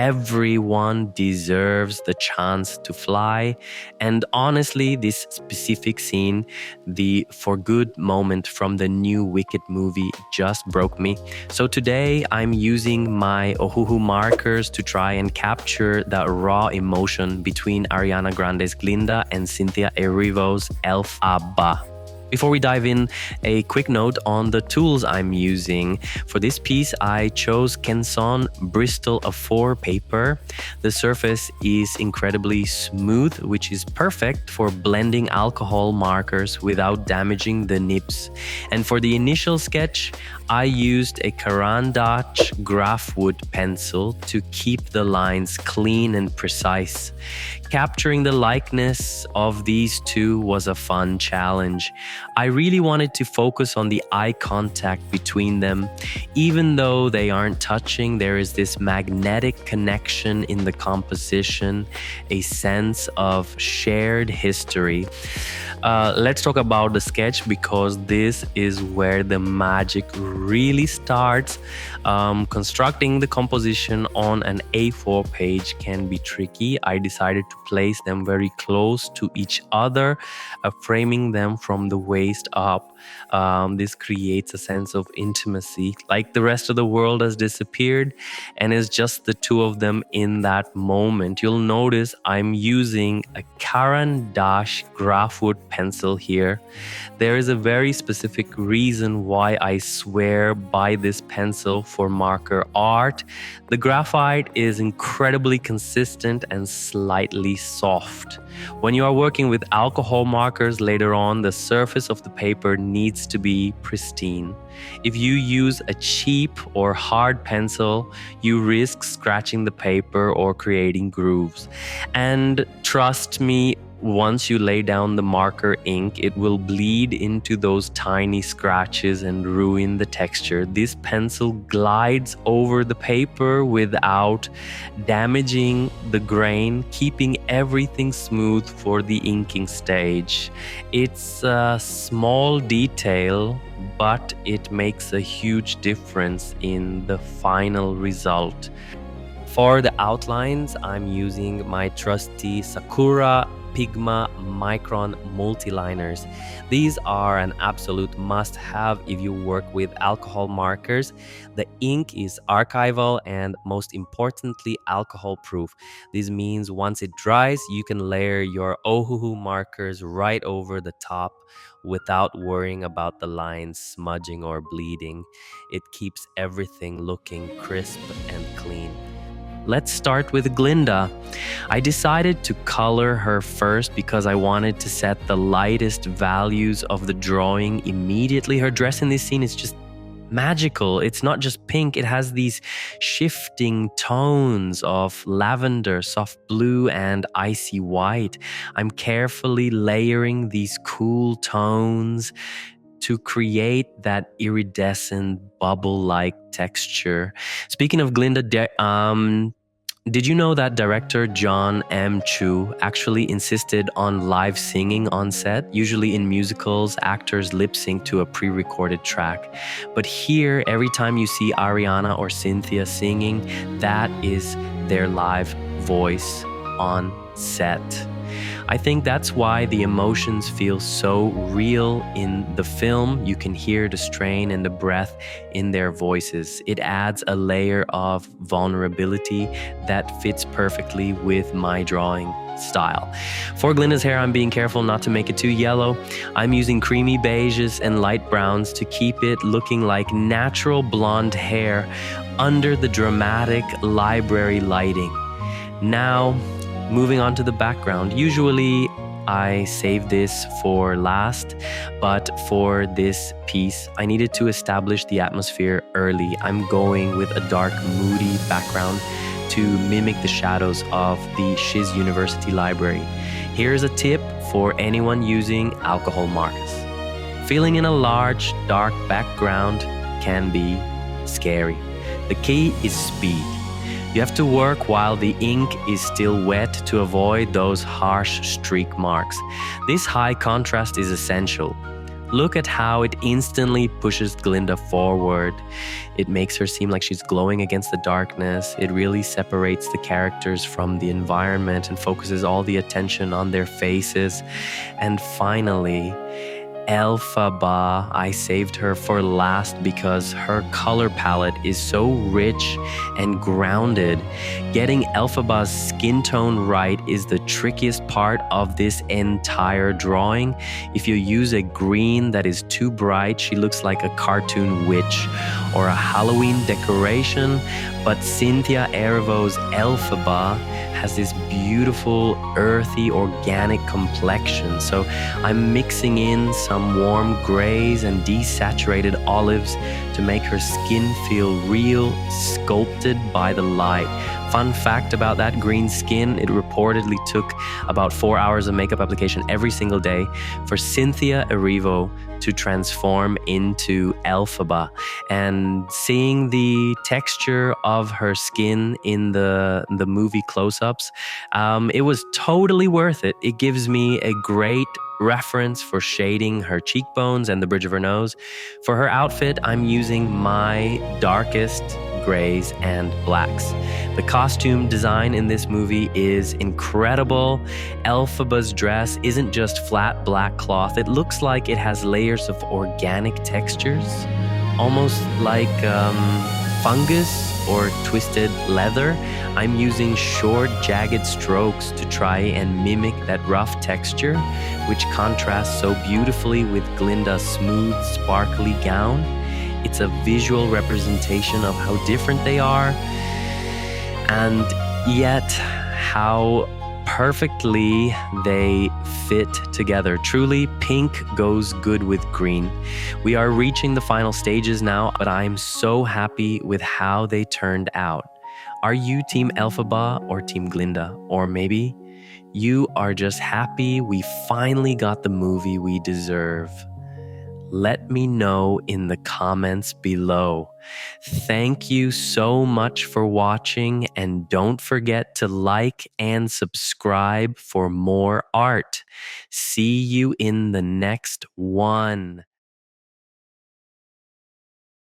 Everyone deserves the chance to fly. And honestly, this specific scene, the for good moment from the new Wicked movie, just broke me. So today I'm using my Ohuhu markers to try and capture that raw emotion between Ariana Grande's Glinda and Cynthia Erivo's Elphaba. Before we dive in, a quick note on the tools I'm using. For this piece, I chose Kenson Bristol A4 paper. The surface is incredibly smooth, which is perfect for blending alcohol markers without damaging the nibs. And for the initial sketch, I used a Caran d'Ache graph wood pencil to keep the lines clean and precise. Capturing the likeness of these two was a fun challenge. I really wanted to focus on the eye contact between them. Even though they aren't touching, there is this magnetic connection in the composition, a sense of shared history. Let's talk about the sketch because this is where the magic really starts. Constructing the composition on an A4 page can be tricky. I decided to place them very close to each other, framing them from the waist up. This creates a sense of intimacy, like the rest of the world has disappeared and it's just the two of them in that moment. You'll notice I'm using a Caran d'Ache graph wood pencil here. There is a very specific reason why I swear by this pencil for marker art. The graphite is incredibly consistent and slightly soft. When you are working with alcohol markers later on, the surface of the paper needs to be pristine. If you use a cheap or hard pencil, you risk scratching the paper or creating grooves. And trust me, once you lay down the marker ink, it will bleed into those tiny scratches and ruin the texture. This pencil glides over the paper without damaging the grain, keeping everything smooth for the inking stage. It's a small detail, but it makes a huge difference in the final result. For the outlines, I'm using my trusty Sakura Pigma Micron multiliners. These are an absolute must-have if you work with alcohol markers. The ink is archival and, most importantly, alcohol-proof. This means once it dries, you can layer your Ohuhu markers right over the top without worrying about the lines smudging or bleeding. It keeps everything looking crisp and clean. Let's start with Glinda. I decided to color her first because I wanted to set the lightest values of the drawing immediately. Her dress in this scene is just magical. It's not just pink, it has these shifting tones of lavender, soft blue, and icy white. I'm carefully layering these cool tones to create that iridescent bubble-like texture. Speaking of Glinda, did you know that director John M. Chu actually insisted on live singing on set? Usually in musicals, actors lip sync to a pre-recorded track. But here, every time you see Ariana or Cynthia singing, that is their live voice on set. I think that's why the emotions feel so real in the film. You can hear the strain and the breath in their voices. It adds a layer of vulnerability that fits perfectly with my drawing style. For Glinda's hair, I'm being careful not to make it too yellow. I'm using creamy beiges and light browns to keep it looking like natural blonde hair under the dramatic library lighting. Now, moving on to the background. Usually I save this for last, but for this piece, I needed to establish the atmosphere early. I'm going with a dark, moody background to mimic the shadows of the Shiz University Library. Here's a tip for anyone using alcohol markers. Filling in a large, dark background can be scary. The key is speed. You have to work while the ink is still wet to avoid those harsh streak marks. This high contrast is essential. Look at how it instantly pushes Glinda forward. It makes her seem like she's glowing against the darkness. It really separates the characters from the environment and focuses all the attention on their faces. And finally, Elphaba, I saved her for last because her color palette is so rich and grounded. Getting Elphaba's skin tone right is the trickiest part of this entire drawing. If you use a green that is too bright, she looks like a cartoon witch or a Halloween decoration. But Cynthia Erivo's Elphaba has this beautiful, earthy, organic complexion. So I'm mixing in some warm grays and desaturated olives to make her skin feel real, sculpted by the light. Fun fact about that green skin, it reportedly took about 4 hours of makeup application every single day for Cynthia Erivo to transform into Elphaba. And seeing the texture of her skin in the movie close-ups, it was totally worth it. It gives me a great reference for shading her cheekbones and the bridge of her nose. For her outfit, I'm using my darkest grays and blacks. The costume design in this movie is incredible. Elphaba's dress isn't just flat black cloth. It looks like it has layers of organic textures, almost like fungus or twisted leather. I'm using short, jagged strokes to try and mimic that rough texture, which contrasts so beautifully with Glinda's smooth, sparkly gown. It's a visual representation of how different they are, and yet how perfectly they fit together. Truly, pink goes good with green. We are reaching the final stages now, but I'm so happy with how they turned out. Are you Team Elphaba or Team Glinda? Or maybe you are just happy we finally got the movie we deserve. Let me know in the comments below. Thank you so much for watching, and don't forget to like and subscribe for more art. See you in the next one.